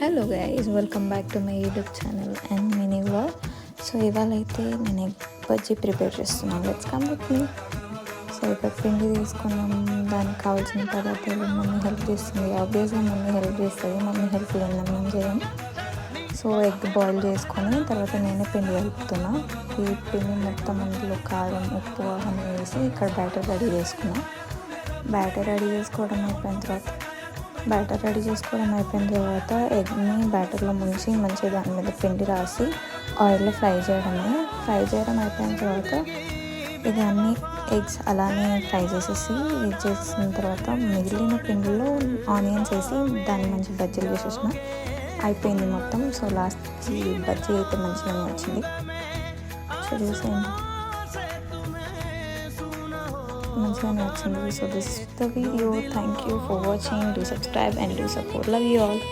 Hello guys, welcome back to my YouTube channel and mini vlog. So ఇవాళ అయితే నేను egg bajji prepare చేస్తున్నాను. Let's come with me. So ఇక్కడ పిండి తీసుకున్నాం, దానికి కావాల్సిన పదార్థాలు మమ్మీ హెల్ప్ చేస్తుంది. ఆబ్వియస్గా మమ్మీ హెల్ప్ చేస్తుంది, మమ్మీ హెల్ప్ లేని మేము చేయం. సో ఎగ్ బాయిల్ చేసుకొని తర్వాత నేనే పిండి కలుపుతున్నా. ఈ పిండి మొత్తం అందులో కారం, ఉప్పు అవన్నీ వేసి ఇక్కడ బ్యాటర్ రెడీ చేసుకున్నాం. బ్యాటర్ రెడీ చేసుకోవడం అయిపోయిన తర్వాత ఎగ్ని బ్యాటర్లో ముంచి మంచిగా దాని మీద పిండి రాసి ఆయిల్లో ఫ్రై చేయడం అయిపోయిన తర్వాత ఇక అన్ని ఎగ్స్ అలానే ఫ్రై చేసిన తర్వాత మిగిలిన పిండిలో ఆనియన్స్ వేసి దాన్ని మంచి బజ్జీలు వేసేసిన అయిపోయింది మొత్తం. సో లాస్ట్కి బజ్జీ అయితే మంచిగానే వచ్చింది. సో చూసేయండి, మంచిగానే వచ్చింది. So this is the video. Thank you for watching. Do subscribe and do support. Love you all.